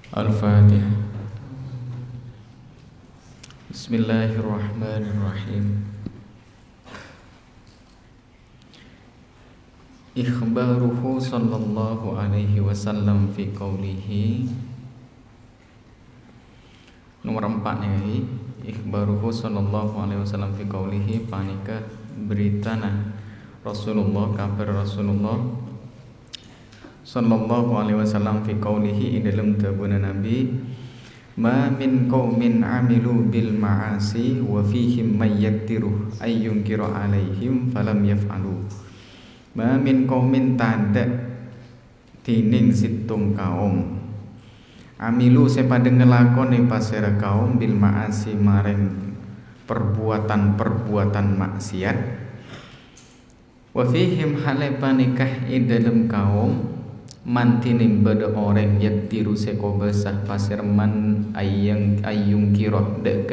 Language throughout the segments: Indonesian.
Al-Fatihah. Bismillahirrahmanirrahim. Ikhbaruhu sallallahu alaihi wasallam fi qawlihi. Nomor 4 nih. Ikhbaruhu sallallahu alaihi wasallam fi qawlihi, panika beritana Rasulullah, kabar Rasulullah sallallahu alaihi wasallam fi qawlihi, in dalam tabuna Nabi, ma min qaumin amilu bil ma'asi wa fihim may yaktiru ay yunkiru alaihim falam yaf'alu. Ma min qaumin tada tining situng kaum amilu sepada ngelakoni pasera kaum bil ma'asi maring perbuatan-perbuatan maksiat, wa fihim halepanikah in dalam kaum mantining bada orang yaktiru seko besah pasir man ayung kiroh dek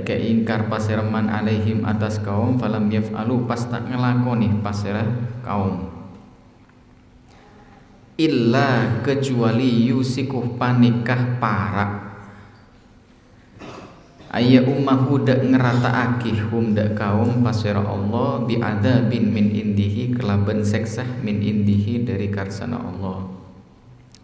keingkar pasir man alaihim atas kaum falam yaf'alu pas tak ngelakoni pasir kaum illa kecuali yusikuh panikah para ayya ummahu dak ngerataakih dak kaum pasira Allah bi'adzabin min indihi kelaban seksah min indihi dari karsana Allah.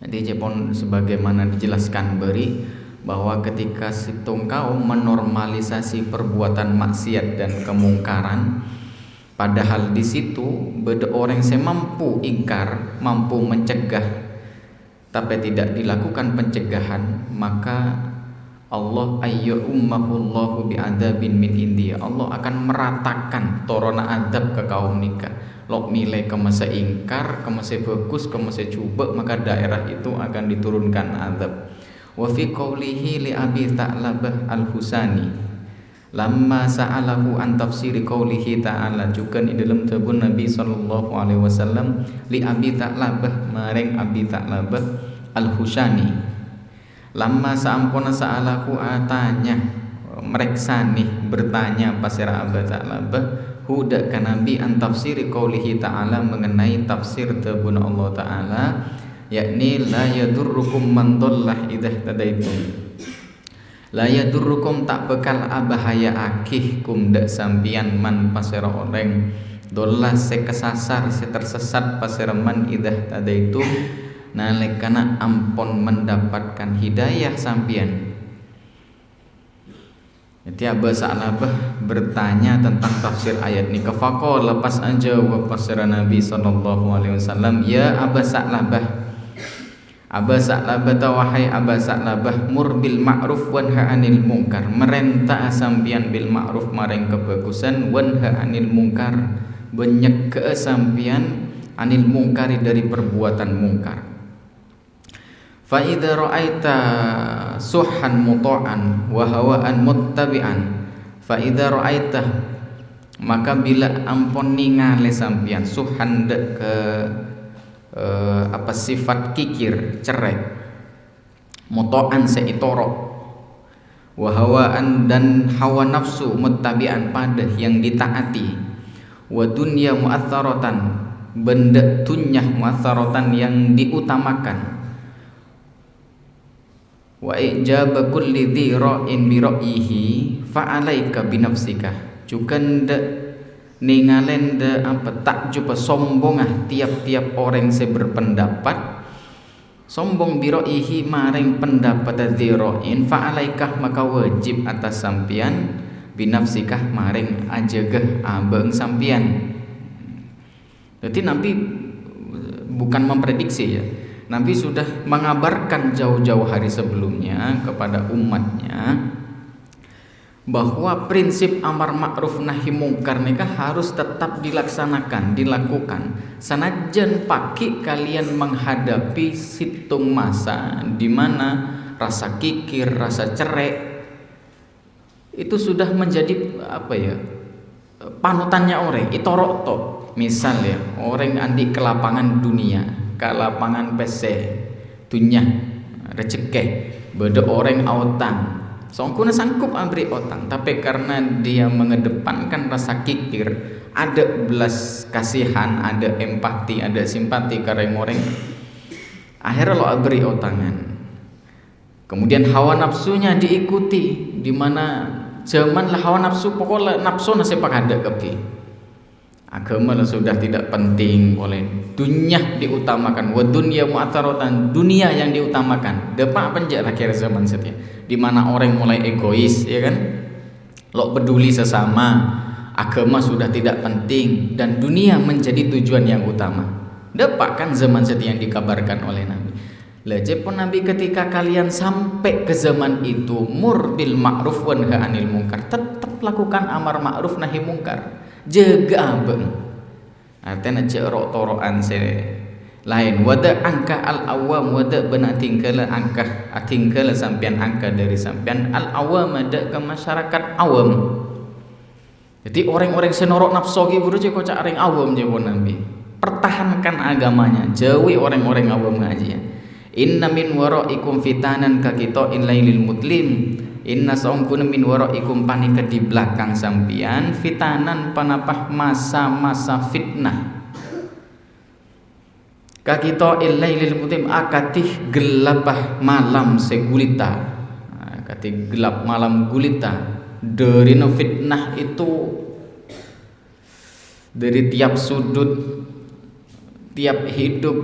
Jadi Jepun sebagaimana dijelaskan beri bahwa ketika situng kaum menormalisasi perbuatan maksiat dan kemungkaran, padahal di situ beda orang yang mampu ingkar, mampu mencegah, tapi tidak dilakukan pencegahan, maka Allah ayya ummahullahu bi'adzabin min indi, Allah akan meratakan torona adab ke kaum nikah. Lok milih ke masa ingkar, ke masa bagus, ke masa coba, maka daerah itu akan diturunkan adab. Wa fi qawlihi li Abi Ta'labah Al-Husani lamma sa'alahu an tafsiri qawlihi ta'ala, juga di dalam tabun Nabi sallallahu alaihi wasallam li Abi Ta'labah maring Abi Ta'labah Al-Husani lama saampuna sa'alahu atanya mereksani bertanya pasira Aba Ta'labah huda ka Nabi an tafsiri qaulihi ta'ala, mengenai tafsir tabun Allah Ta'ala, yakni la yadurrukum man dhallah idah tadaitum, la yadurrukum tak bekal abahaya akih kum dak sampian man pasira orang dhallah se kesasar se tersesat pasira man idah tadaitum nalekana ampun mendapatkan hidayah sampian. Jadi Aba Ta'labah bertanya tentang tafsir ayat ini. Kafaqo lepas aja wa pasir Nabi sallallahu alaihi wasallam, ya Aba Ta'labah, Aba Ta'labah wahai Aba Ta'labah, mur bil ma'ruf wanha 'anil munkar, merentah sampian bil ma'ruf maring kebagusan, wanha 'anil munkar banyak kesampian anil munkari dari perbuatan mungkar. Fa idza ra'aita suhan muta'an wa hawaan muttabi'an, fa idza ra'aita maka bila ampun ningali sampian suhan ke sifat kikir cerek, muta'an seitorok, wa hawaan dan hawa nafsu muttabi'an pada yang ditaati, wa dunya mu'atharatan benda dunyah mu'atharatan yang diutamakan, wa ijaba kulli dhi ra'in bi ra'yihi fa 'alaika bi nafsika, juga ndak ningalen de apa takjub sombongah tiap-tiap orang se berpendapat sombong bi ra'yihi maring pendapat dhi ra'in fa 'alaika maka wajib atas sampian bi nafsika maring ajegeh abeng sampian. Jadi Nabi bukan memprediksi ya, Nabi sudah mengabarkan jauh-jauh hari sebelumnya kepada umatnya bahwa prinsip amar ma'ruf nahi mungkar nikah harus tetap dilaksanakan, dilakukan. Sanajan pagi kalian menghadapi situng masa di mana rasa kikir, rasa cerek itu sudah menjadi panutannya orang. Itorok to, misal ya, orang andi ke lapangan dunia, ke lapangan PC dunia rezeki, beda orang autang songkuna sangkup amri otang, tapi karena dia mengedepankan rasa kikir, ada belas kasihan, ada empati, ada simpati kareng orang, Akhirnya lo beri otangan. Kemudian hawa nafsunya diikuti, di mana zaman lah hawa nafsu, pokoknya nafsu nasi pakada kepi. Agama lah sudah tidak penting, boleh dunia diutamakan, wa dunya mu'atharatan, dunia yang diutamakan. Depak penjak akhir zaman setia, di mana orang mulai egois, ya kan? Lo peduli sesama, agama sudah tidak penting dan dunia menjadi tujuan yang utama. Depak kan zaman setia yang dikabarkan oleh Nabi. Lajepun Nabi ketika kalian sampai ke zaman itu, mur bil ma'ruf wa nahi anil munkar, tetap lakukan amar ma'ruf nahi munkar. Jaga abeng. Artinya jerok toroan se lain. Wada angka al awam, wada benak tingkala angka tingkala sampian angka dari sampian al awam ada ke masyarakat awam. Jadi orang-orang senorok nafsu ki buru je kocak orang awam je Nabi. Pertahankan agamanya, jauhi orang-orang awam ngaji ya. Inna min waraikum fitanan kakito in lailil mutlim. Inna saungkuna min waraikum panika di belakang sampian fitanan panapah masa-masa fitnah. Kakito in lailil mutlim akatih gelapah malam segulita. Akatih gelap malam gulita. Dari fitnah itu dari tiap sudut, tiap hidup,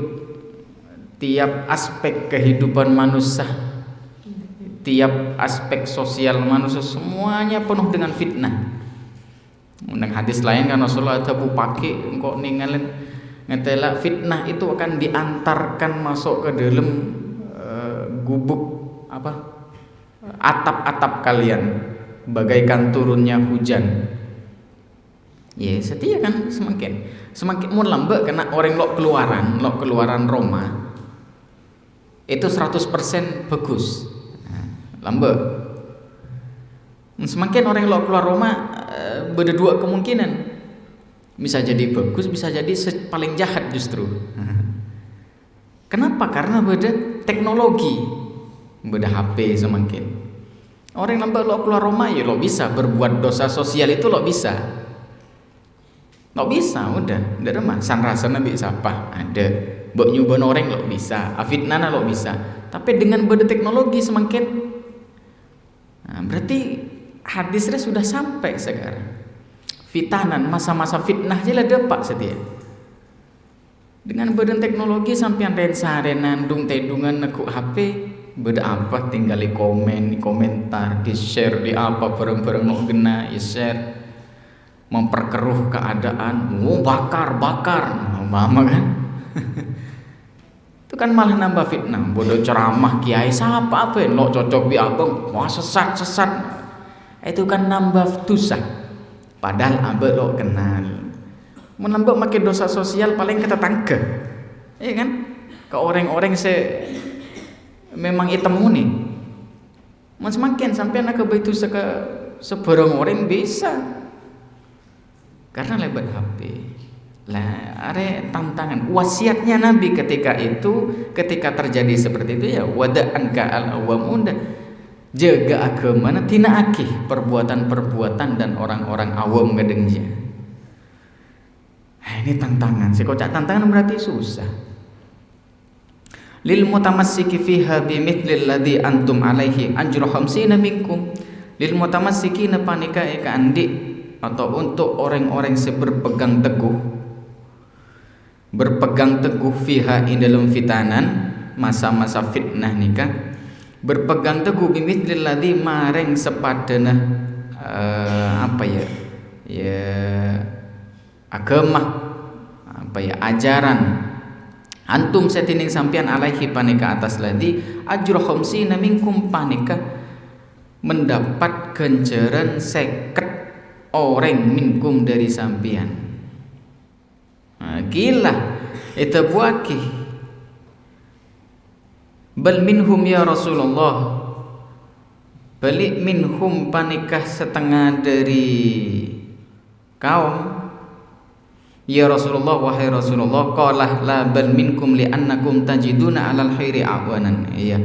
tiap aspek kehidupan manusia, tiap aspek sosial manusia, semuanya penuh dengan fitnah. Menang hadis lain kan Rasulullah tabu pakai engkau ninggalin ngetela fitnah itu akan diantarkan masuk ke dalam gubuk apa atap-atap kalian bagaikan turunnya hujan. Ya setia kan semakin mau lambat kena orang lo keluaran Roma itu 100% bagus. Lambat. Semakin orang lo keluar Roma beda dua kemungkinan. Bisa jadi bagus, bisa jadi paling jahat justru. Kenapa? Karena beda teknologi. Beda HP semakin. Orang lambat lo keluar Roma ya lo bisa berbuat dosa sosial itu lo bisa. Lo bisa udah, ndak ada mah. San Nabi siapa? Ada. Bok nyuban orang lo bisa, afitnana lo bisa, tapi dengan berteknologi semakin, nah, berarti hadisnya sudah sampai sekarang. Fitanan masa-masa fitnah jelas dapat setia. Dengan badan teknologi sampai rensa renandung tedungan nekuk HP, beda apa tinggal di komen, di komentar, di share, di apa bareng-bareng lo kena, ya share, memperkeruh keadaan, bakar, mama kan. Itu kan malah nambah fitnah. Bodoh ceramah kiai siapa apa lo cocok bi abang wah sesat itu kan nambah dosa padahal abang lo kenal menambah makin dosa sosial paling kita tangke ya kan ke orang-orang memang itemu nih semakin sampai nak ke itu seberang orang bisa karena lebat HP. Lah, ada tantangan. Wasiatnya Nabi ketika terjadi seperti itu ya wada'an ka'al awamunda. Jaga agama tina akih perbuatan-perbuatan dan orang-orang awam ngedengnya. Ini tantangan. Sekocak tantangan berarti susah. Lil mutamassiki fiha bimithli alladhi antum alaihi ajru khamsina minkum. Lil mutamassiki panika eka andi atau untuk orang-orang berpegang teguh fiha in dalam fitanan masa-masa fitnah nikah berpegang teguh bimithli alladhi mareng sepadana agama ajaran antum setining sampian alaihi panika atas ladhi ajru khamsina minkum panika mendapat ganjaran 50 orang minkum dari sampian. Gila itu buaki bal minhum ya Rasulullah balik minhum panikah setengah dari kaum ya Rasulullah wahai Rasulullah qala la bal minkum li annakum tajiduna alal khairi awanan. Iya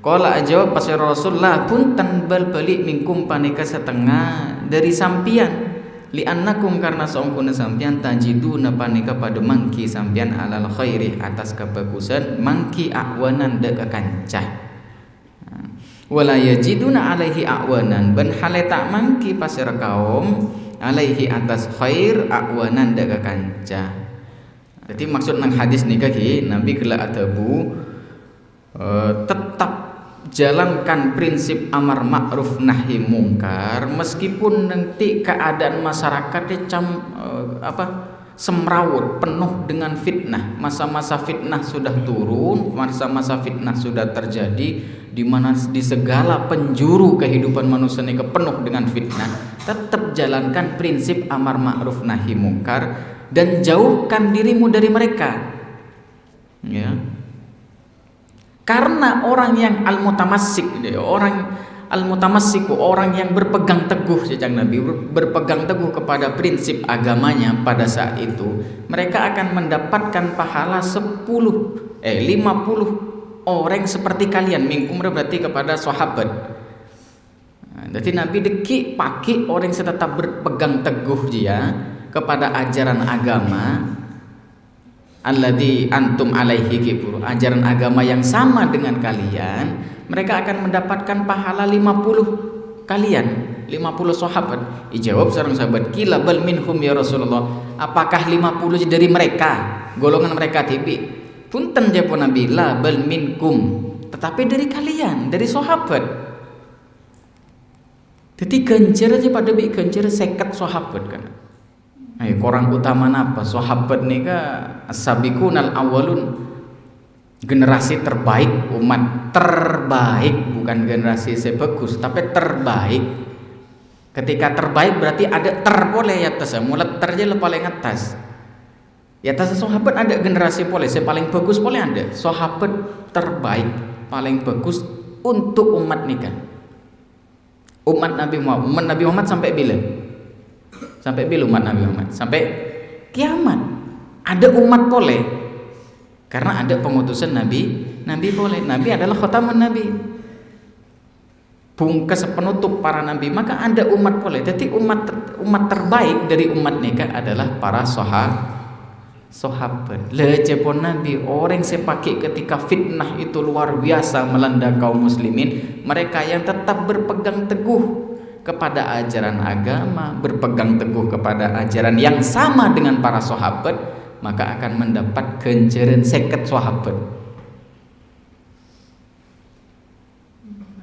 qala jawab pasir Rasulullah punten bal balik minkum panikah setengah dari sampian li'annakum karena saungkuna sampean tajiduna panika pada mangki sampean alal khairi atas kebagusan mangki akwanan dek kancah wala yajiduna alaihi akwanan ben hale tak mangki pasir kaum alaihi atas khair akwanan dek kancah. Jadi maksud nang hadis nikah ki Nabi gela adabu tetap jalankan prinsip amar ma'ruf nahi mungkar meskipun nanti keadaan masyarakatnya semrawut penuh dengan fitnah. Masa-masa fitnah sudah turun, masa-masa fitnah sudah terjadi, di mana di segala penjuru kehidupan manusia ini penuh dengan fitnah. Tetap jalankan prinsip amar ma'ruf nahi mungkar dan jauhkan dirimu dari mereka. Ya. Karena orang yang al-mutamassik, orang yang berpegang teguh sejak Nabi berpegang teguh kepada prinsip agamanya pada saat itu, mereka akan mendapatkan pahala 50 orang seperti kalian. Minkum berarti kepada sahabat. Jadi Nabi deki pakai orang yang tetap berpegang teguh dia kepada ajaran agama alladzi antum alaihi kibur, ajaran agama yang sama dengan kalian, mereka akan mendapatkan pahala 50 kalian, 50 sahabat. Dijawab seorang sahabat, "Qila bal minhum ya Rasulullah." Apakah 50 dari mereka, golongan mereka tipi? Punten jawab Nabi, "La bal minkum." Tetapi dari kalian, dari sahabat. Jadi gencer aja pada bi gencer 50 sahabat kan. Korang utama apa? Sahabat nih as-sabiqunal awwalun, generasi terbaik, umat terbaik, bukan generasi sebagus tapi terbaik. Ketika terbaik berarti ada terpoleh atas, mulai terje paling atas. Ya atas sahabat ada generasi poleh, paling bagus poleh ada. Sahabat terbaik, paling bagus untuk umat nikah. Umat Nabi Muhammad sampai bila? Sampai bila umat Nabi Muhammad? Sampai kiamat. Ada umat boleh. Karena ada pengutusan Nabi boleh. Nabi adalah khatamun Nabi. Pungkas penutup para nabi, maka ada umat boleh. Jadi umat terbaik dari umat nikah adalah para sahabat. Lecepon Nabi, orang sepakai ketika fitnah itu luar biasa melanda kaum muslimin, mereka yang tetap berpegang teguh kepada ajaran agama, berpegang teguh kepada ajaran yang sama dengan para sahabat, maka akan mendapat ganjaran 50 sahabat.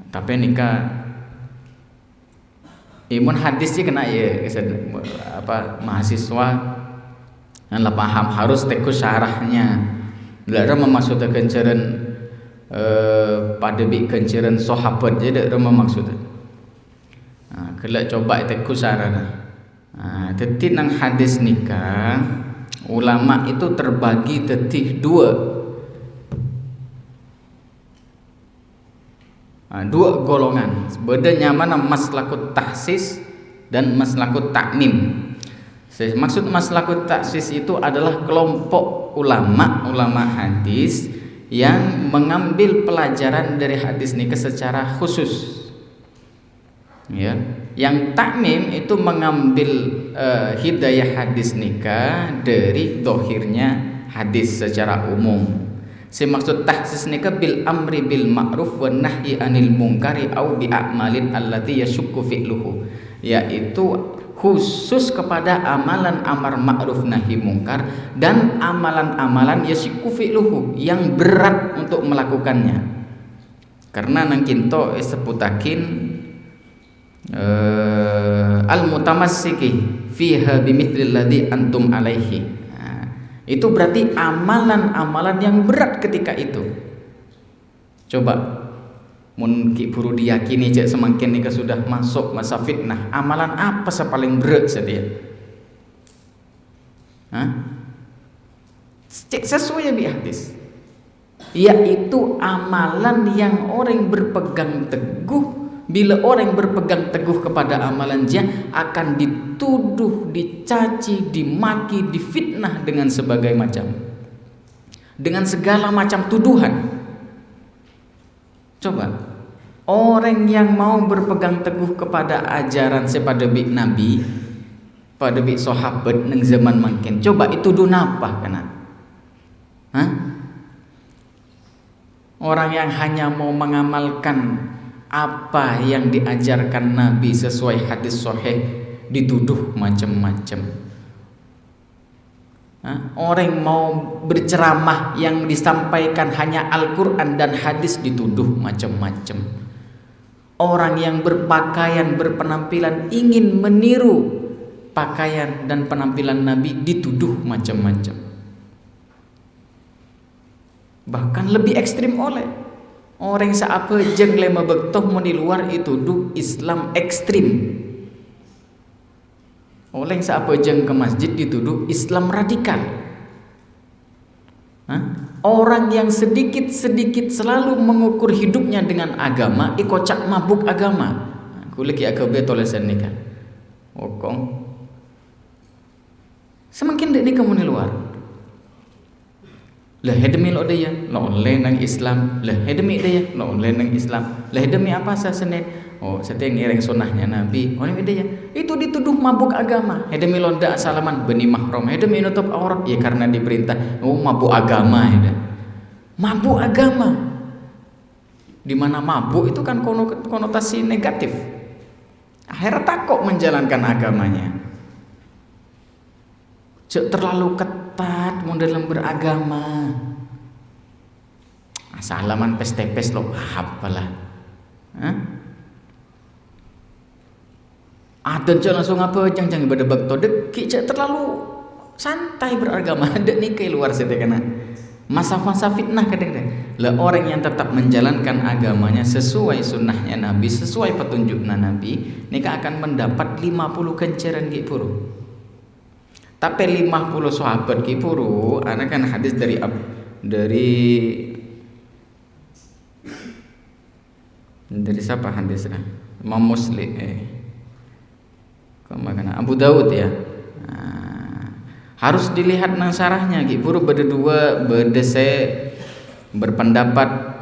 Tapi nikah imun hadisnya kena ya mahasiswa yang paham harus tekus syarahnya. Tidak memaksudkan ganjaran pada bi ganjaran sahabat jadi tidak memaksudkan. Kalau coba itu sarana. Jadi nang hadis nikah ulama itu terbagi jadi dua golongan. Bedanya mana maslakut tahsis dan maslakut takmim. Maksud maslakut tahsis itu adalah kelompok ulama hadis yang mengambil pelajaran dari hadis nikah secara khusus. Ya, yang takmim itu mengambil hidayah hadis nikah dari dohirnya hadis secara umum. Maksud tahsis nikah bil amri bil ma'ruf wa nahyi anil munkari au bi a'malin allati yashukku fi'luhu, yaitu khusus kepada amalan amar ma'ruf nahi mungkar dan amalan-amalan yashukku fi'luhu yang berat untuk melakukannya. Karena nang kinto seputakin al-mutamassiki fiha bimithlil ladzi antum alaihi. Itu berarti amalan-amalan yang berat ketika itu. Coba mun ki buru diyakini cek semakin nika sudah masuk masa fitnah, amalan apa paling berat sedia? Cek sesuai di hadis. Yaitu amalan yang orang berpegang teguh. Bila orang berpegang teguh kepada amalan dia akan dituduh, dicaci, dimaki, difitnah dengan sebagai macam, dengan segala macam tuduhan. Coba orang yang mau berpegang teguh kepada ajaran sepada Nabi pada bi sahabat neng zaman makin coba itu dunapa kana orang yang hanya mau mengamalkan apa yang diajarkan Nabi sesuai hadis sahih dituduh macam-macam. Orang yang mau berceramah yang disampaikan hanya Al-Quran dan hadis dituduh macam-macam. Orang yang berpakaian berpenampilan ingin meniru pakaian dan penampilan Nabi dituduh macam-macam. Bahkan lebih ekstrim oleh orang seapa jeng lema bektoh mau di luar itu dituduh Islam ekstrim. Oleh seapa jeng ke masjid dituduh Islam radikal. Orang yang sedikit-sedikit selalu mengukur hidupnya dengan agama ikocak mabuk agama. Kulik ya kebe tolesan nikah. Okong. Semakin dek nikah muni luar. Lah hedemi lo dia, lo oleh nang Islam. Lah hedemi dia, lo oleh nang Islam. Lah hedemi apa sa Senin? Oh, setiap ngiring sunnahnya Nabi. Oh ini dia. Itu dituduh mabuk agama. Hedemi londa salaman beni mahram. Hedemi nutup aurat ya karena diperintah. Oh mabuk agama ya. Mabuk agama. Di mana mabuk itu kan konotasi negatif. Akhirnya takut menjalankan agamanya. Cek terlalu ketat mau dalam beragama. Salaman pes-tepes lo apalah. Adan cak langsung apa jangan ibadah bakto dek cak terlalu santai beragama dek ni ke luar situ kena masa-masa fitnah kadang-kadang. Lah orang yang tetap menjalankan agamanya sesuai sunnahnya Nabi, sesuai petunjuknya Nabi, nikah akan mendapat 50 kenceran ki puru. Tapi 50 sahabat ki puru, ana kan hadis dari siapa hadisnya? Imam Muslim Abu Daud ya. Harus dilihat nang sarahnya ki puru berdua berdese berpendapat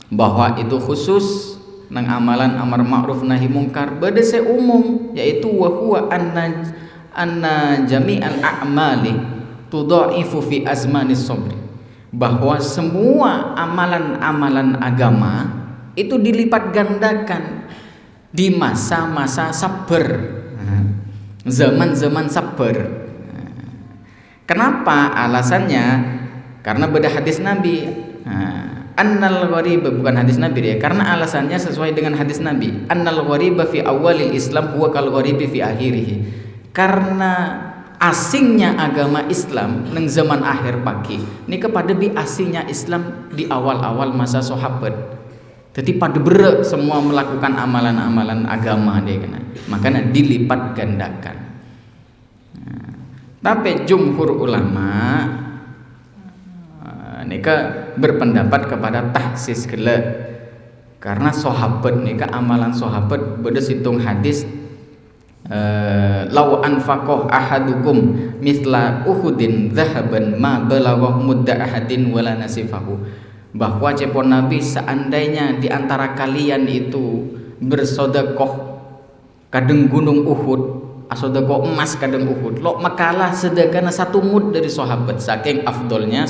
bahwa itu khusus nang amalan amar ma'ruf nahi mungkar berdese umum, yaitu wa huwa anna jami'al a'mali tudha'ifu fi azmanis sabri, bahwa semua amalan-amalan agama itu dilipat gandakan di masa-masa sabar, zaman-zaman sabar. Kenapa? Alasannya karena beda hadis Nabi. Annal ghariba, bukan hadis Nabi dia, karena alasannya sesuai dengan hadis Nabi. Annal ghariba fi awalil Islam huwa kal gharibi fi akhirih. Karena asingnya agama Islam neng zaman akhir pagi ini kepada bi asingnya Islam di awal-awal masa sahabat. Jadi pada berek semua melakukan amalan-amalan agama dia kena. Makanya dilipat gandakan. Tapi jumhur ulama nika berpendapat kepada tahsis gele, karena sahabat nika amalan sahabat beda situng hadis law anfaqah ahadukum mithla uhudin zahaban ma balagha mudda ahadin wala nasifahu, bahwa cepon Nabi seandainya di antara kalian itu bersedekah kadang gunung Uhud, sedekah emas kadang Uhud, lo makalah sedekahna 1 mud dari sahabat, saking afdolnya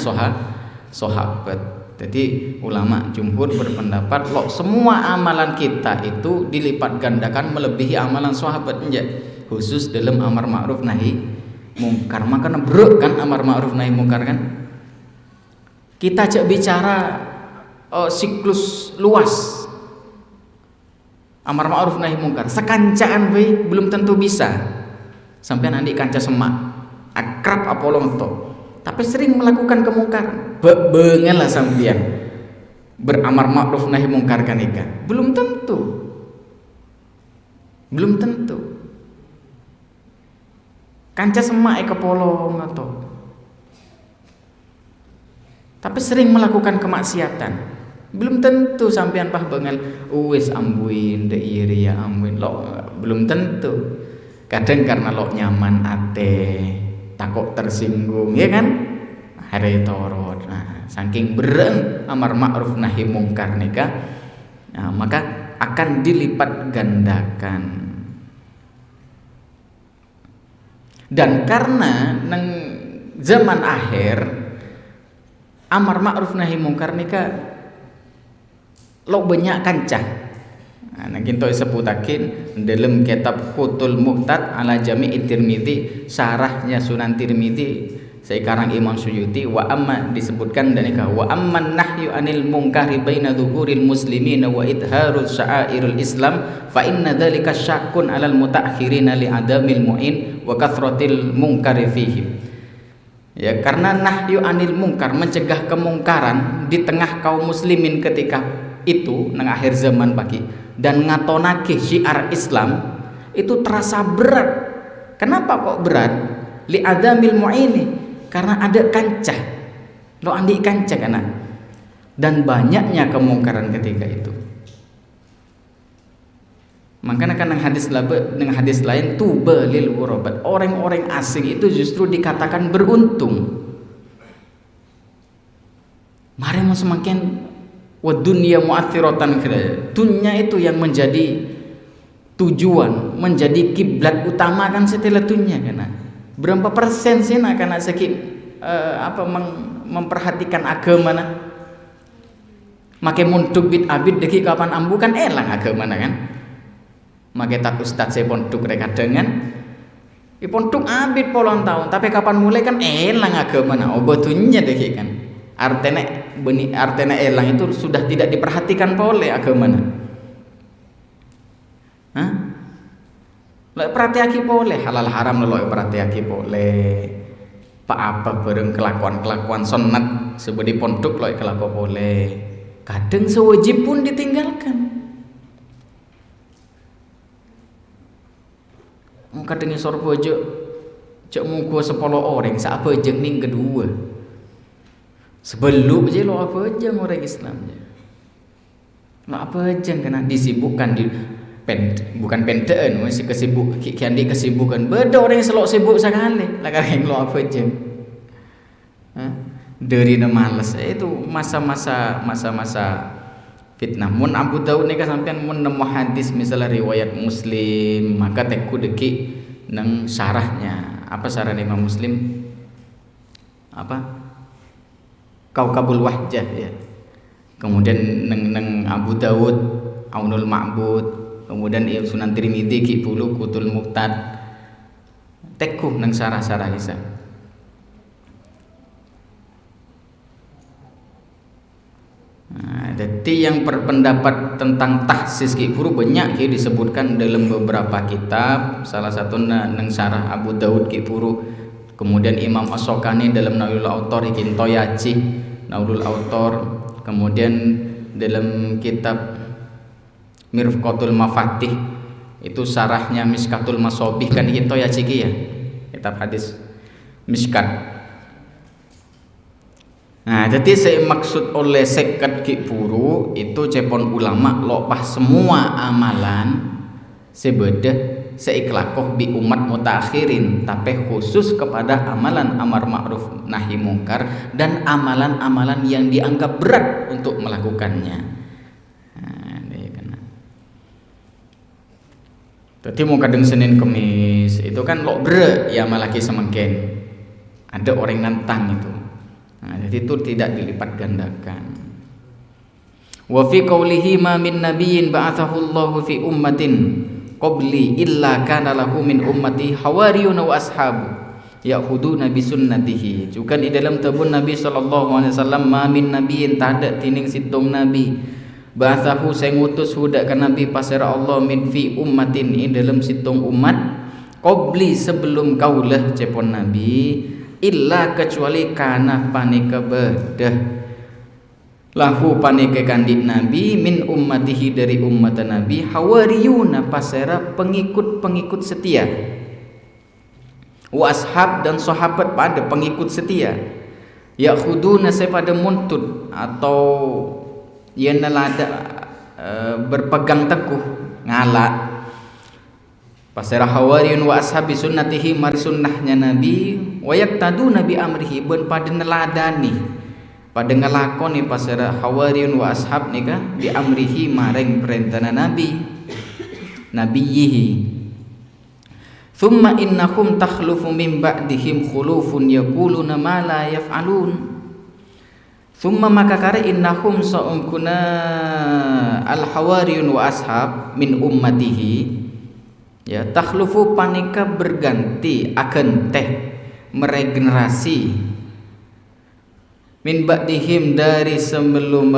sahabat. Jadi ulama jumhur berpendapat lo semua amalan kita itu dilipat gandakan melebihi amalan sahabat enggak, khusus dalam amar ma'ruf nahi mungkar. Makanya bro kan amar ma'ruf nahi mungkar kan, kita cek bicara siklus luas amar ma'ruf nahi mungkar sekancaan we belum tentu bisa sampai nanti kanca semak akrab apolong to, tapi sering melakukan kemungkaran bengen lah sampean beramar ma'ruf nahi mungkar kan ika belum tentu kanca semak kepolong atau tapi sering melakukan kemaksiatan belum tentu sampean pah bengel wis ambuin de iri ya ambuin lo belum tentu. Kadang karena lo nyaman ate takut tersinggung ya kan hari torot. Nah, saking bereng amar ma'ruf nahi mungkar nikah, nah, maka akan dilipat gandakan. Dan karena nang zaman akhir amar ma'ruf nahi mungkar nika lo banyak kancah. Nah kita sebutakin dalam kitab Qutul Muhtad ala Jami' Tirmidzi, syarahnya Sunan Tirmidzi sekarang Imam Suyuti, wa amma disebutkan dan ika wa amman nahyu anil munkari baina dhuhuril muslimina wa idharu sya'airul Islam fa inna dzalika syakkun 'alal mutaakhirina li adamil mu'in wa kathratil munkari fihi. Ya, karena nahyu anil munkar, mencegah kemungkaran di tengah kaum muslimin ketika itu nang akhir zaman pagi, dan ngatonake syiar Islam itu terasa berat. Kenapa kok berat? Li adamil mu'ini, karena ada kancah, lo andi kancah kana, dan banyaknya kemungkaran ketika itu. Makanya kan dengan hadis lain tuba lil ghurabat, orang-orang asing itu justru dikatakan beruntung. Mari mau semakin wa dunya mu'athiratan, dunia itu yang menjadi tujuan, menjadi kiblat utama kan setelah dunia kana. Berapa persen sih nak kena sakit memperhatikan agama na? Make muntuk bit abid deki kapan ambu kan elang agama na kan? Make tak ustaz saya pondok reka dengan pondok abid polon tahun, tapi kapan mulai kan elang agama na? Obotunya deki kan? Artena elang itu sudah tidak diperhatikan oleh agama na. Hah? Perhatiaki boleh halal haram lo perhatiaki boleh apa bareng kelakuan sunat seperti pondok lo kelakuan boleh, kadang sewajib pun ditinggalkan. Kadang isor bojo cek munggu 10 orang siapa jeng ning kedua sebelum aja lo apa jeng orang Islam lo apa jeng kena disibukkan di bukan penteen masih kesibukan beda orang yang selalu sibuk sekali lah karena lo apa aja dari males itu masa-masa fitnah. Mun Abu Daud nika sampean mun nemu hadis misalnya riwayat Muslim, maka teku deki nang syarahnya. Apa syarah Imam Muslim? Apa? Kaukabul Wahjah ya. Kemudian nang Abu Daud Aunul Ma'bud, kemudian Sunan Tirmidzi ki pulu Qutul Muhtad, tekuh nang sarah-sarah isa. Nah, jadi yang berpendapat tentang tahsis ki puru banyak ki disebutkan dalam beberapa kitab, salah satu nang sarah Abu Daud ki puru, kemudian Imam As-Sokani dalam Naulul Autor iki Toyaci Naulul Autor, kemudian dalam kitab Mirfqatul Mafatih itu sarahnya Miskatul Masobih kan itu ya ciki ya kitab hadis Miskat. Nah jadi saya maksud oleh seket ki puru itu cepon ulama lopah semua amalan sebedah seiklakoh bi umat mutakhirin, tapi khusus kepada amalan amar ma'ruf nahi mungkar dan amalan-amalan yang dianggap berat untuk melakukannya. Jadi mau kadang Senin Kemis itu kan lo bre ya malaki semakin ada orang nantang itu. Nah, jadi itu tidak dilipat gandakan. Wa fi qaulihi ma min nabiyyin ba'athahu Allahu fi ummatin qabli illa kana lahu min ummati hawariyun wa ashabu ya'khuduna bi sunnatihi. Juga di dalam tabun Nabi sallallahu alaihi wasallam ma min nabiyyin tada tining situng nabi ba'athahu saya ngutus hudak ke Nabi pasir Allah min fi ummatin in dalam situng umat qabli sebelum kaulah cepon Nabi illa kecuali kana panika bedah lahu panika kandik Nabi min ummatihi dari umat Nabi hawariyuna pasera pengikut setia wa ashab dan sahabat pada pengikut setia yakhuduna saya pada muntut atau yang nelada berpegang teguh ngalak pasera hawariyun wa ashabi sunnatihi mari sunnahnya Nabi wa yaktadu nabi amrihi ben pada neladani pada ngelakoni pasera hawariyun wa ashab nika bi amrihi maring perintah Nabi nabiyihi Thumma innahum takhlufu min ba'dihim khulufun yaquluna ma la yaf'alun. Thumma maka kare innahum sa'ungkuna al-hawariyun wa ashab min ummatihi, ya, takhlufu panika berganti akan teh meregenerasi min ba'dihim dari sebelum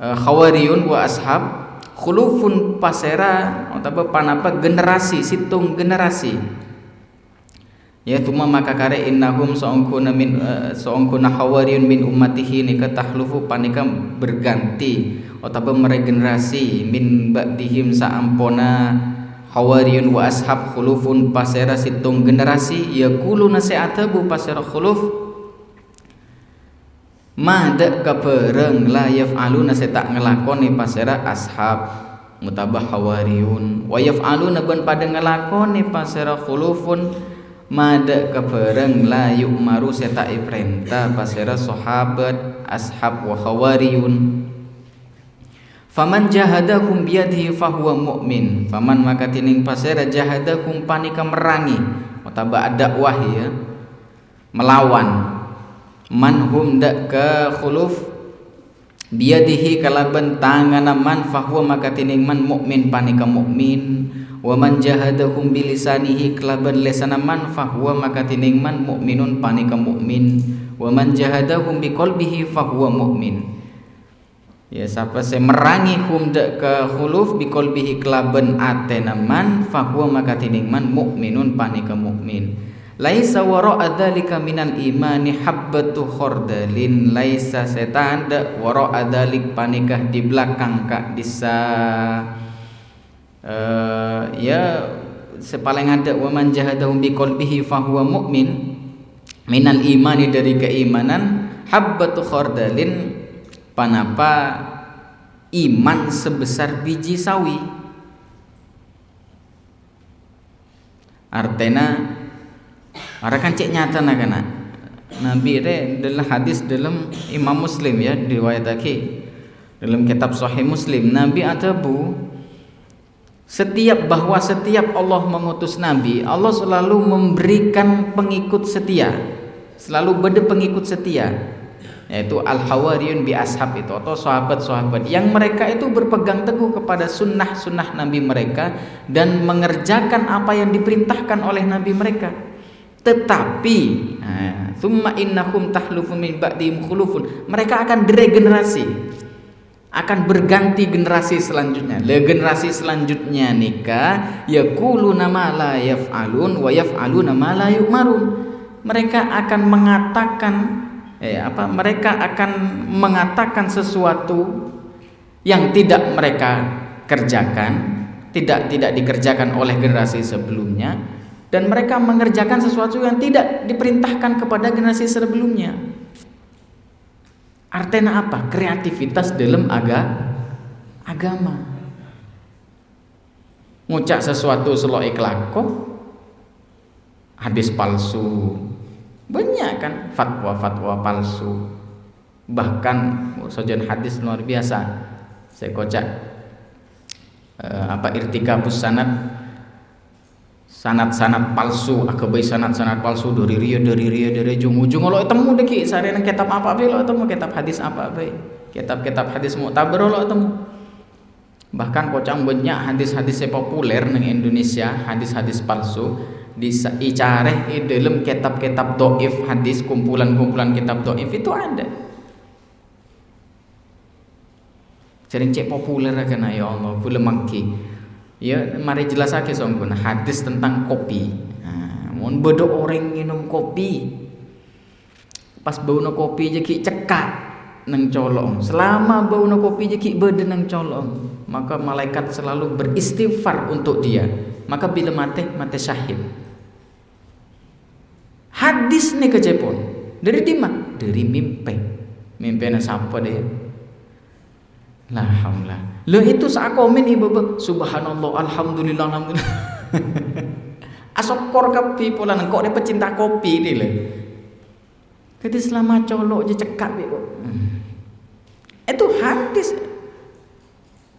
hawariyun wa ashab, khulufun pasera atau panapa generasi situng generasi, ya. Tuma maka kare innahum saungkuna hawariyun min ummatihi nika takhlufu panika berganti atau meregenerasi min ba'dihim saampona hawariyun wa ashab, khulufun pasera situng generasi, yaquluna sa'atabu pasera khuluf mada kapereng la yaf'aluna tak ngelakoni pasera ashab mutabah hawariyun, wa yaf'aluna ban pada ngelakoni pasera khulufun mada kapereng la yu'maru tak iprenta pasera sahabat ashab wa hawariyun. Faman jahadahum biyadihi fahuwa mu'min, faman maka tining pasera jahadahum panika merangi mutabah dakwah, ya, melawan manhum dak ka khuluf biyadihi kalaban tangan man fahuwa maka tining man mukmin panika mukmin, wa man jahadahum bilisanihi kalaban lesana man fahuwa maka tining man mukminun panika mukmin, wa man jahadahum biqalbihi fahuwa mukmin, ya, siapa se merangi hum dak ka khuluf biqalbihi kalaban atena man fahuwa maka tining man mukminun panika mukmin. Laisa wara'a dzalika minal imani habbatu khordalin, laisa setan da wara'a dzalik panikah di belakang kak disa ya sepaling ada wa man jahadahum biqalbihi fahuwa mu'min minal imani dari keimanan habbatu khordalin panapa iman sebesar biji sawi, artena arakan cek nyata nakana Nabi re dalam hadis dalam Imam Muslim, ya, diriwayatake dalam kitab Sahih Muslim, Nabi atabu setiap Allah mengutus Nabi, Allah selalu memberikan pengikut setia, selalu beda pengikut setia, yaitu al-hawariyun bi ashab itu atau sahabat-sahabat yang mereka itu berpegang teguh kepada sunnah-sunnah Nabi mereka dan mengerjakan apa yang diperintahkan oleh Nabi mereka. Tetapi thumma innahum tahlufu min ba'dihim khulufun, mereka akan diregenerasi, akan berganti generasi selanjutnya. Generasi selanjutnya nikah yaquluna ma la yaf'alun wa yaf'aluna ma la yu'marun, mereka akan mengatakan mereka akan mengatakan sesuatu yang tidak mereka kerjakan, tidak dikerjakan oleh generasi sebelumnya, dan mereka mengerjakan sesuatu yang tidak diperintahkan kepada generasi sebelumnya. Artinya apa? Kreativitas dalam agama. Ngucap sesuatu selo iklako, hadis palsu, banyak kan fatwa palsu. Bahkan sajian hadis luar biasa. Saya kocak irtikabus sanad palsu, akabai sanad palsu dari ria ujung lo temu deki sarena kitab apa be lo temu kitab hadis apa be kitab hadis mu'tabar lo temu. Bahkan kocang banyak hadis-hadis populer nang Indonesia, hadis-hadis palsu dicareh di dalam kitab-kitab dhaif hadis, kumpulan kitab dhaif itu ada. Sering cek populer kan, ya Allah kula mangki. Ya, mari jelasake songkun hadis tentang kopi. Mun bodo orang minum kopi, pas bau no kopi jeki cekak nang colong. Selama bau no kopi jeki bede nang colong, maka malaikat selalu beristighfar untuk dia. Maka bila mati syahid. Hadis nih kecepon dari dimana? Dari mimpi. Mimpinya siapa dia? La haula. Lah itu saat komen ibu subhanallah alhamdulillah. Asokor kopi pula kok dia pecinta kopi ni le. Jadi selama colok je cekak ibu. Itu hadis.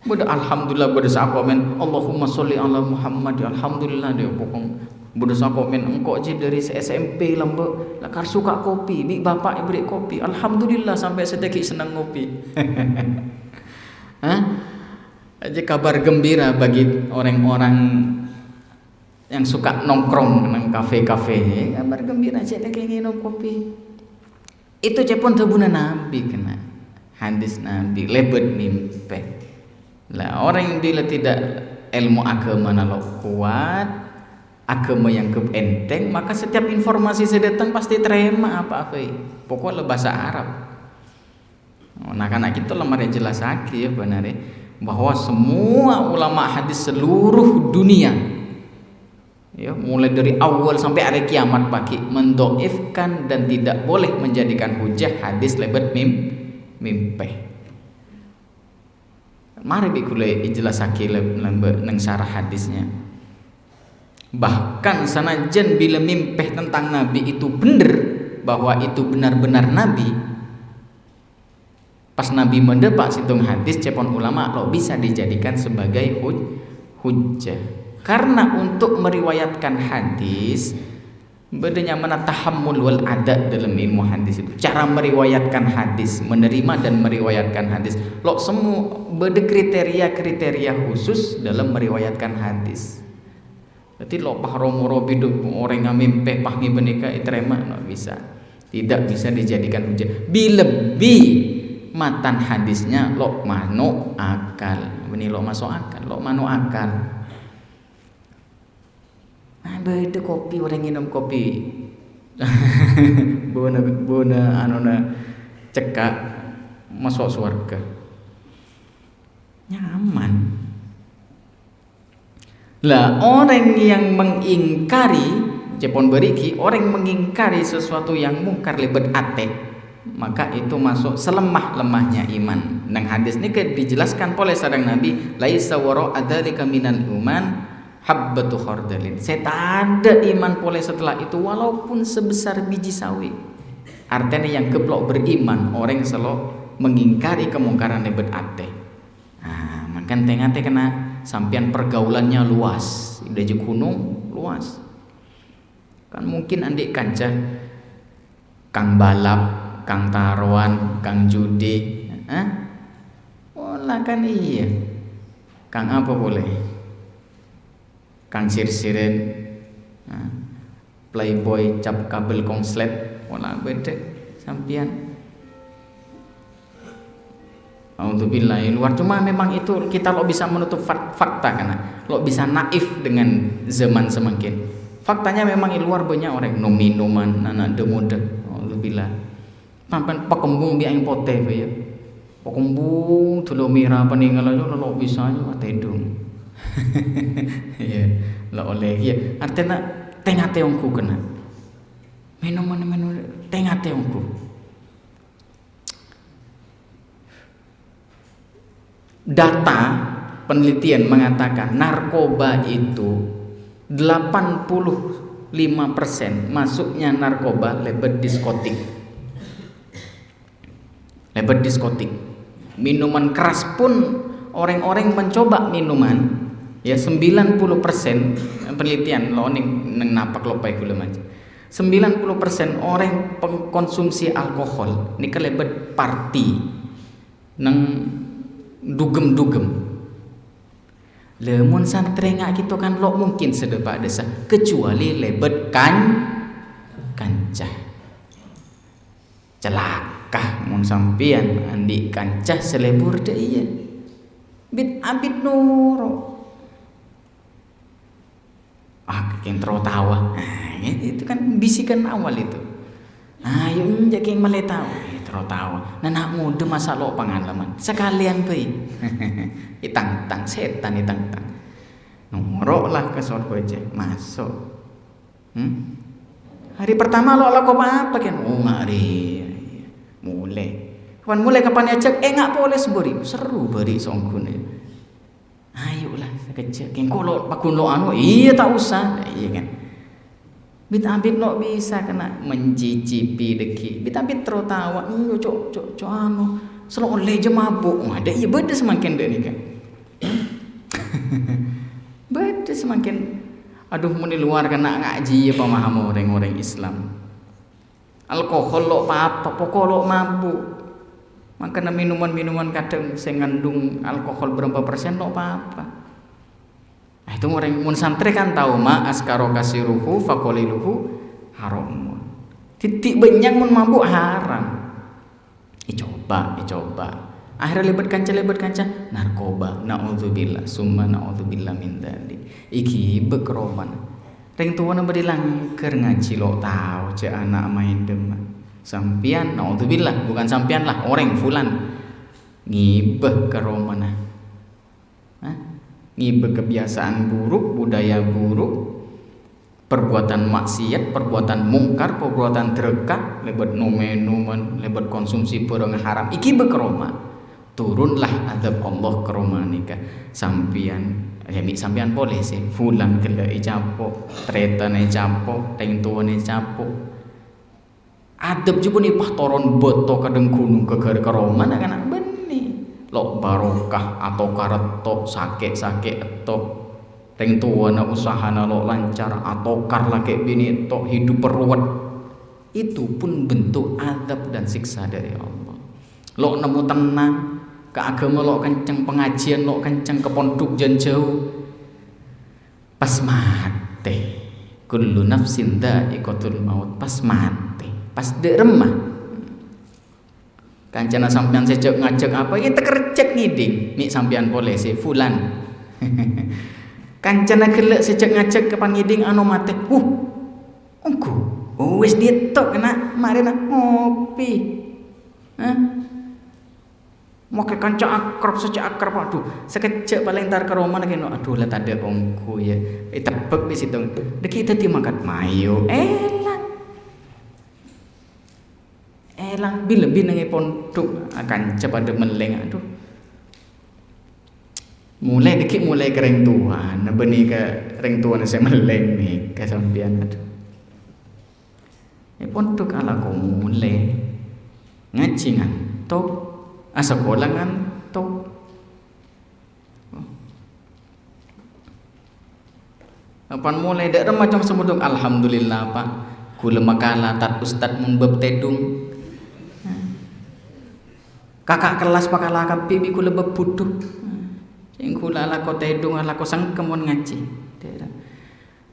Beda alhamdulillah beda sa komen Allahumma sholli ala Muhammad alhamdulillah dia pokong beda sa komen engkau je dari SMP lambe lakar suka kopi ni bapak beri kopi alhamdulillah sampai sedikit senang ngopi. Hah? Aja kabar gembira bagi orang-orang yang suka nongkrong nang kafe-kafe. Kabar gembira cek lagi minum kopi. Itu cepon tabuna Nabi kena hadis Nabi lebet mimpi. Lah orang yang bila tidak ilmu agama nalo kuat, agama yang enteng, maka setiap informasi sedatang pasti terima apa-apa. Pokoknya bahasa Arab. Anak-anak kita lemari jelas lagi ya benar bahwa semua ulama hadis seluruh dunia ya mulai dari awal sampai hari kiamat pagi mendoifkan dan tidak boleh menjadikan hujah hadis lebet mimpi. Mari bikulai ijelasake nang syarah hadisnya. Bahkan sanajan bila mimpi tentang Nabi itu benar bahwa itu benar-benar Nabi, pas Nabi mendepak situng hadis cepon ulama lo bisa dijadikan sebagai hujjah. Karena untuk meriwayatkan hadis bedanya mana tahammul wal adab dalam ilmu hadis itu cara meriwayatkan hadis, menerima dan meriwayatkan hadis. Lo semua beda kriteria khusus dalam meriwayatkan hadis. Jadi lo pahromo biduk orang yang mimpi pahmi benika iterema no bisa. Tidak bisa dijadikan hujah. Lebih matan hadisnya lo mano akal. Ini lo masuk akal, lo mano akal. Beda kopi orang minum kopi bona anona cekak masuk surga nyaman lah. Orang yang mengingkari cepon beriki orang mengingkari sesuatu yang mungkar lebet ate maka itu masuk selemah-lemahnya iman. Nang hadis ini dijelaskan oleh sareng Nabi laisa wara adzalika minal iman habbatu khardalin. Saya ada iman boleh setelah itu walaupun sebesar biji sawi. Artinya yang keblok beriman orang selalu mengingkari kemungkaran lebet ate. Nah, makan tengate kena sampian pergaulannya luas, udah gunung luas. Kan mungkin andik kanca kang balap, kang taruhan, kang judi, Olah kan iya. Kang apa boleh? Kang sir-siren, playboy cap kabel konslet, wala beda sampian. Alhamdulillah luar cuma memang itu kita lo bisa menutup fakta karena lo bisa naif dengan zaman semakin. Faktanya memang luar banyak orang minuman, anak demuda. Alhamdulillah. Pampan pakembung biang yang pote ya. Pakembung tulo mira peninggalan lo bisa aja tedung. Ya, lo oleh ya. Artinya tengah teongku kena. Minuman tengah teongku. Data penelitian mengatakan narkoba itu 85% masuknya narkoba lebet diskotik. Minuman keras pun orang-orang mencoba minuman ya 90% penelitian lo ning napak lo pai kula macam 90% orang pengkonsumsi alkohol ini kelebet party nang dugem lemun santrengak gitu kan lo mungkin sedepak desa kecuali lebet kancah celaka mun sampian andi kancah selebur deh iya bit abit nuro kentro tawa. Itu kan bisikan awal itu. Ayo jaking maletau, tawa. Nanak muda masa lo pengalaman. Sekalian koi. Itang-tang setan itang-tang. Ngorok lah ke surga aja masuk. Hari pertama lo lakukan apa kan? Oh hari mulai kapan ajak? Nggak boleh seberi. Seru beri songkun. Ayolah kecil keng kalau pakun lo anu iya tak usah iya kan bit lo bisa kena mencicipi deki bit tertawa cok anu selalu oleh je mabuk ada iya beda semakin deh nih kan Beda semakin aduh muni luar kena ngaji ya paham orang-orang Islam. Alkohol lo apa pokok lo mabuk. Makanya minuman-minuman kadang saya ngandung alkohol berapa persen lo apa. Nah, itu orang mun santri kan tahu ma askaro kasiruhu faqaliluhu haramun. Titik banyak mun mabuk haram. Coba. Akhirnya lebat kanca narkoba. Naudzubillah summa naudzubillah min dzalik. Iki bekroman. Ring tuwana berilang keur ngaji lo tahu cek anak main dem. Sampian naudzubillah bukan sampian lah orang fulan ngibeh keroman. Ngibeh kebiasaan buruk, budaya buruk, perbuatan maksiat, perbuatan mungkar, perbuatan dereka, lebat minuman, lebat konsumsi barang haram. Iki bekeroma, turunlah azab Allah keroma nika sampian. Ya mi sampian boleh sih, fulan kela icapo, tretan icapo, teng tuan icapo. Adab juga nih toron boto kadang gunung ke keroma nak anak benih. Lo barokah atau kareto sakit atau teng tuana usahana lo lancar atau kar lagi bini to hidup peruat itu pun bentuk azab dan siksa dari Allah. Lo nemu tenang ke agama lo kenceng pengajian lo kenceng ke pondok jan jauh pas mati kullu nafsin dha'iqatul maut pas mati pas de remah kancana sampean sejak ngajak apa ya tekercek ngiding mi sampean boleh si fulan kancana gelek sejak ngajak kapan ngiding anu mate engko wis ditok kena mari nak ngopi mau ke kanca akrab sejak akrab aduh sekejap paling tar ke rumah lagi aduh lah tak ada ongku ya tebek di situ dek kita dimakan mayo elang lebih nangi pondok akan cepat ada meleng aduh mulai ke reng tuan benih ke reng tuan saya meleng nih ke sampian aduh pondok ala ko mulai ngaji ngantuk sekolah ngantuk Apan mulai dak macam semuduk alhamdulillah Pak kula makala tat ustad mun bab tedung kakak kelas pakala kapi kula bab butuh sing kula ala ko tedung ala ko sangkem mun ngaji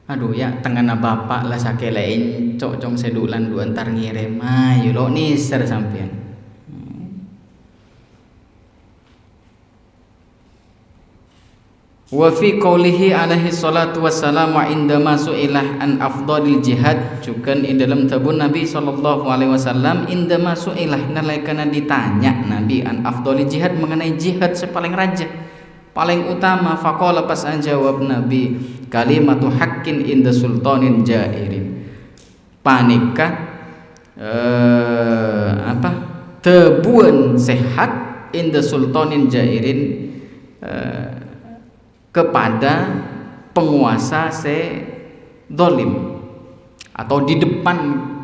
aduh ya tengana bapak lah sakele encok cong sedulan du antar ngirim ayo lo niser sampean wa fi qoulihi alaihi salatu wassalamu indama su'ilah an afdalil jihad cukan di dalam tabun Nabi sallallahu alaihi wasallam indama su'ilah nalaikana ditanya Nabi an afdalil jihad mengenai jihad sepaling raja paling utama faqala pas jawab Nabi kalimatu haqqin inda sultanin jairin panika tebuan sehat inda sultanin jairin kepada penguasa dolim atau di depan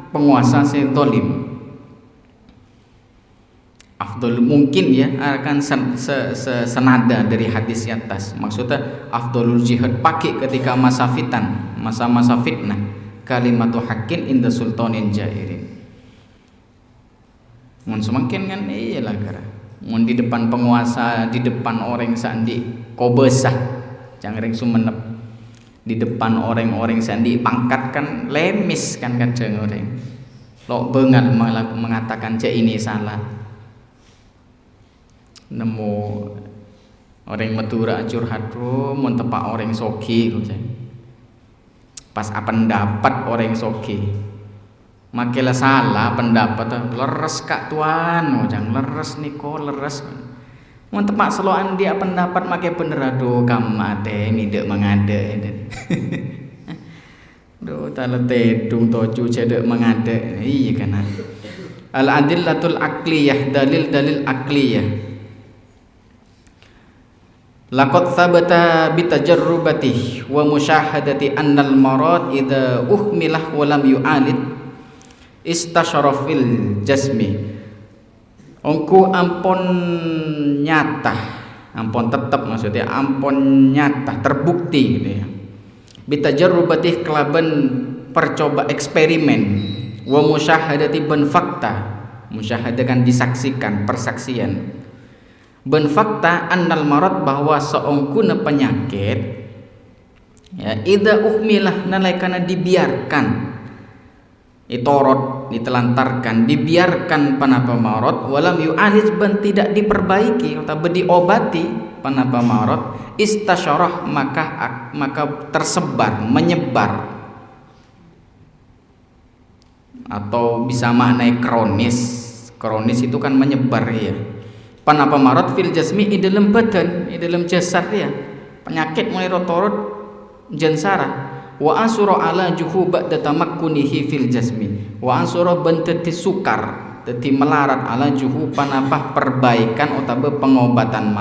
penguasa dolim afdol mungkin ya akan senada dari hadis atas maksudnya afdolul jihad pakai ketika masa fitan masa-masa fitnah kalimatu haqqin inda sultanin jairin mun semakin kan iyalah gara mun di depan penguasa di depan orang sandi kobesah jangan sumenep di depan orang-orang sandi pangkat kan lemis kan kadang orang lo bengal mengatakan cek ini salah nemu orang Madura curhat mun tepak orang soki pas apa pendapat orang soki makilah salah pendapat leres kak tuan jangan leres niko leres mun tepak seloan dia pendapat make bener aduh kamate midek mengade do tala tedung toju cedek mengade iya kan al adillatul aqliyah dalil aqliyah laqad thabata bitajarrubati wa musyahadati annal marad idza uhmilah wa lam yu'alid istashara fil jasmi ongku ampun nyata ampun tetap maksudnya ampun nyata terbukti gitu ya. Bitajarrubati kelaban percoba eksperimen wa musyahadati ben fakta, musyahadah kan disaksikan, persaksian. Ben fakta annal marad bahwa seongkuna penyakit ya idza uhmilah nalaikana dibiarkan itorot ditelantarkan dibiarkan panapa marad walam yu'alij ben tidak diperbaiki atau diobati panapa marad istasyarah maka tersebar menyebar atau bisa maknai kronis itu kan menyebar ya. Panapa marad fil jasmi di dalam badan, di dalam jasad ya. Penyakit mulai rotorot jansara. Wa ansura ala juhu ba'da tamakkunihi fil jasmi. Wa ansura benteti sukar, dadi melarat ala juhu panapa perbaikan utawa pengobatan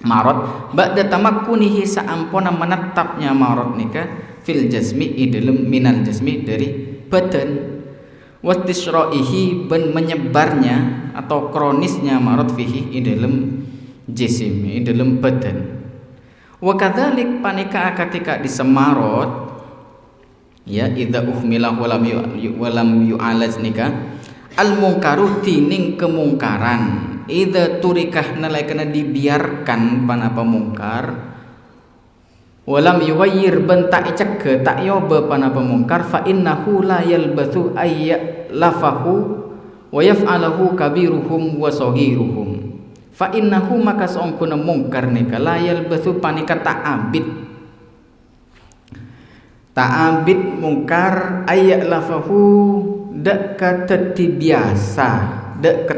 marad ba'da tamakkunihi saampuna menetapnya marad nika fil jasmi di dalam minal jasmi dari badan. Wastisra'ihi ben menyebarnya atau kronisnya marad fihi di dalam jisim, di dalam badan. Wa kadzalik panika ketika disemarot ya idza uhmila walam yu'alaj nika al munkaru tining kemungkaran idza turikah nalaikana dibiarkan panapa mungkar walam yuwayyir ben tak cegah tak yoba panapa mungkar fa innahu la yalbathu ayya lafahu wa yaf'alahu kabiruhum wa saghiruhum fa innahu maka saungkuna mungkar nika la yalbathu panika tak abid mungkar ayya lafahu dak kateti biasa dak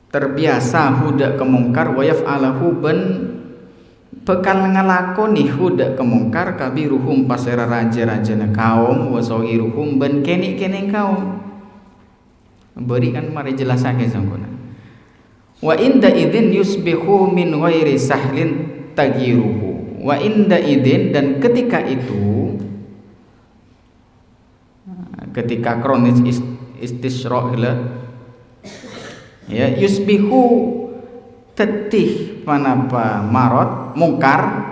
terbiasa hudak kemungkar wa yaf'alahu ben bekal ngelakoni hudak kemungkar kabiruhum pasera raja-rajana kaum wa saghiruhum ben kene-kene kaum berikan mari jelasake sangkuna wa inda idzin yusbihu min ghairi sahlin tagyiruhu wa inda idzin dan ketika itu ketika kronis istisra' ya yusbihu tetih panapa marad mungkar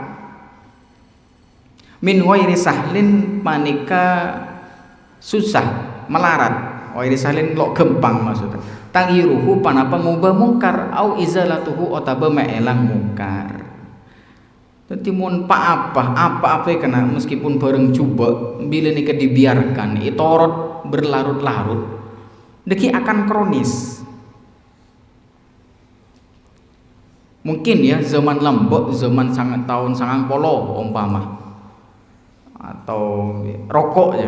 min ghairi sahlin panika susah melarat ghairi sahlin lo gempang maksudnya tangyiruhu panapa ngubah mungkar au izalatuhu otaba meelang mungkar. Dadi mun apa kena meskipun bareng coba bila nika dibiarkan itorot berlarut-larut deki akan kronis. Mungkin ya zaman lembek, zaman sangat tahun 90 umpama atau rokok ya.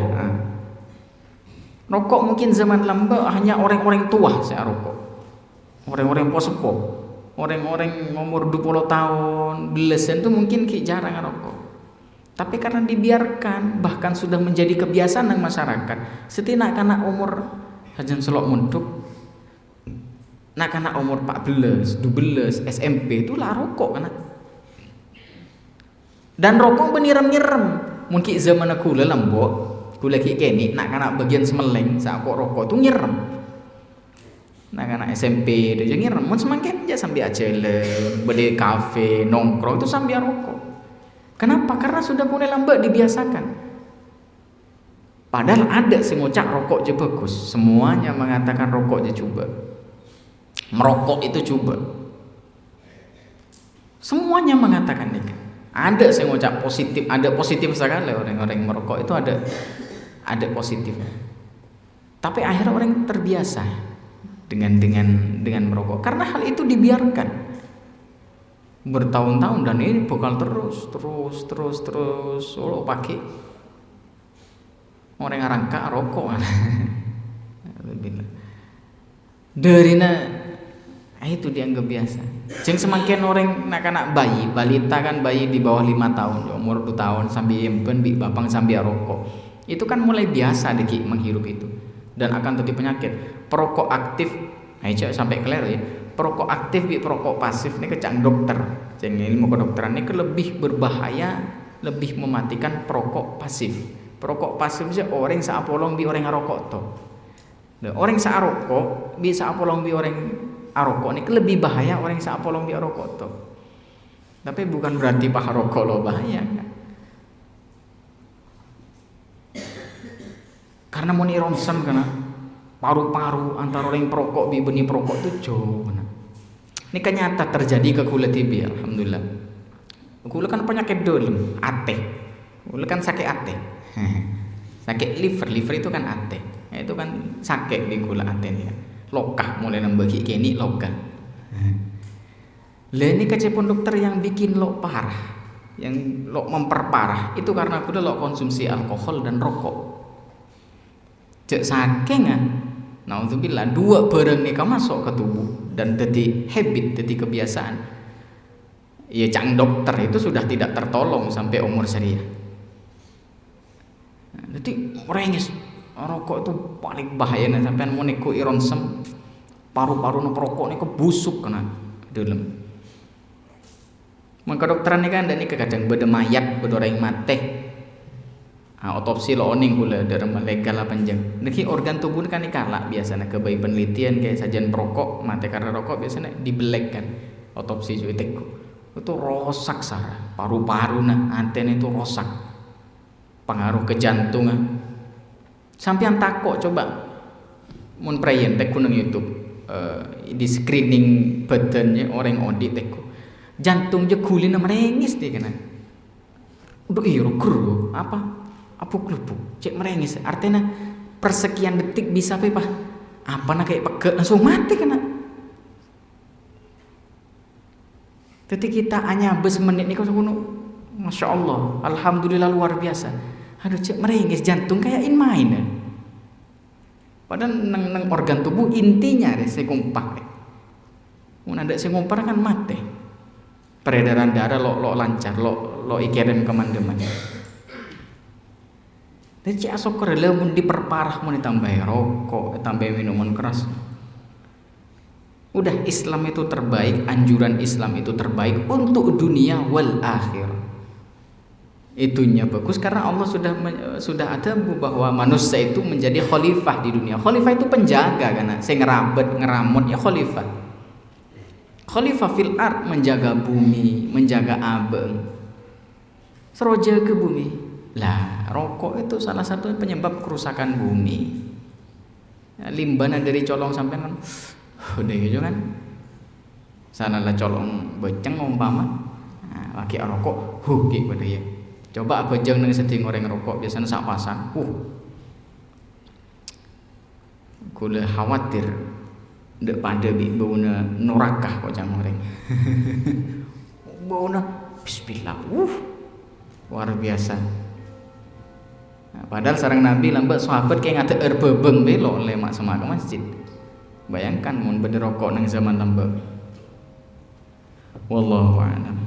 Rokok mungkin zaman lembek hanya orang-orang tua saya rokok. Orang-orang posepo, orang-orang umur 20 tahun, belasan itu mungkin jarang rokok. Tapi karena dibiarkan bahkan sudah menjadi kebiasaan ng masyarakat. Setidak kana umur hajan selok munduk nak anak umur 14, 12, SMP itu lah rokok kan. Dan rokok beniram-niram. Mungkin zaman aku lembok, aku lagi kene nak anak bagian semeleng saat kok rokok itu nyerem. Nak anak SMP dia nyerem. Mun semakin aja sambil ajele, beli kafe, nongkrong itu sambil rokok. Kenapa? Karena sudah mulai lambat dibiasakan. Padahal ada sing ngocak rokok je bagus. Semuanya mengatakan rokok je coba. Merokok itu coba. Semuanya mengatakan ini. Ada saya ngucap positif, ada positif sekali orang-orang merokok itu ada positifnya. Tapi akhirnya orang terbiasa dengan merokok karena hal itu dibiarkan bertahun-tahun dan ini bakal terus pakai orang rangka rokok dari itu dianggap biasa. Jeng semakin orang nak balita kan bayi di bawah 5 tahun, umur 2 tahun sambil empen bi bapang sambil rokok. Itu kan mulai biasa deki menghirup itu dan akan terjadi penyakit. Perokok aktif, aja sampai clear ya. Perokok aktif bi perokok pasif ini kecang dokter. Jeng ilmu kedokteran ini lebih berbahaya, lebih mematikan perokok pasif. Perokok pasif sih orang saapolong bi orang ngerokok toh. Orang saarokok bisa apolong bi orang arokok ini lebih bahaya orang yang sak polong di arokok tuh. Tapi bukan berarti paha rokok lo bahaya kan? Karena mau nironsam karena paru-paru antara orang perokok bi benih perokok tuh jauh. Ini kan nyata terjadi ke kula tibi, alhamdulillah. Kula kan penyakit dolem, ate. Kula kan sakit ate. Sakit liver itu kan ate. Itu kan sakit di kula ate ya. Lokah mulai nembagi kini lokah. Lah ini kecepon dokter yang bikin lo parah, yang lo memperparah itu karena aku udah lo konsumsi alkohol dan rokok. Cek saking kan, naudzubillah dua barang nih kamu masuk ke tubuh dan jadi habit, jadi kebiasaan. Ya cang dokter itu sudah tidak tertolong sampai umur saya. Jadi rengis rokok itu paling bahaya nih sampai mau niku ironsem paru-paru no perokok niku busuk kena dalam. Maka dokteran ini kan ada nih kadang beda mayat beda orang mati. Otopsi lo oning gula dalam legal apa panjang. Niki organ tubuh kan kalah biasanya kebayi penelitian kayak sajian perokok mati karena rokok biasanya dibelek kan otopsi juitek itu rosak sarah paru-paru nah anten itu rosak pengaruh ke jantung sampean takut coba mun prayen teku nang YouTube di screening badannya orang audit teku jantung jegulin merengis deh kena udah iya ger apa klubu cek merengis artinya persekian detik bisa apa nak kayak pegel langsung mati kena. Jadi kita hanya menit nih kau masya Allah alhamdulillah luar biasa aduh cek merengis jantung kayak main padahal neng organ tubuh intinya deh sekumpak mun ada sekumpar kan mati peredaran darah lo lancar lo ikirim kemandeman. Jadi asok kerela mun diperparah mun ditambah rokok, tambah minuman keras. Udah Islam itu terbaik, anjuran Islam itu terbaik untuk dunia wal akhir. Itunya bagus karena Allah sudah ada bahwa manusia itu menjadi khalifah di dunia. Khalifah itu penjaga karena saya ngeramut ya khalifah. Khalifah fil ard menjaga bumi, menjaga abeng. Seroja ke bumi. Lah, rokok itu salah satu penyebab kerusakan bumi. Limbana dari colong sampai kan udah gitu kan. Sanalah colong beceng umpama. Nah, laki rokok, gitu ya. Coba bejeng nang seding orang rokok biasanya sak pasang. Kula khawatir ndek pada bauna norakah kok jang orang. Bauna bismillah. Luar biasa. Nah, padahal sareng Nabi lambat sahabat kayak ngate erbebeng belok lemak sama ke masjid. Bayangkan mun bener rokok nang zaman lambat. Wallahu a'lam.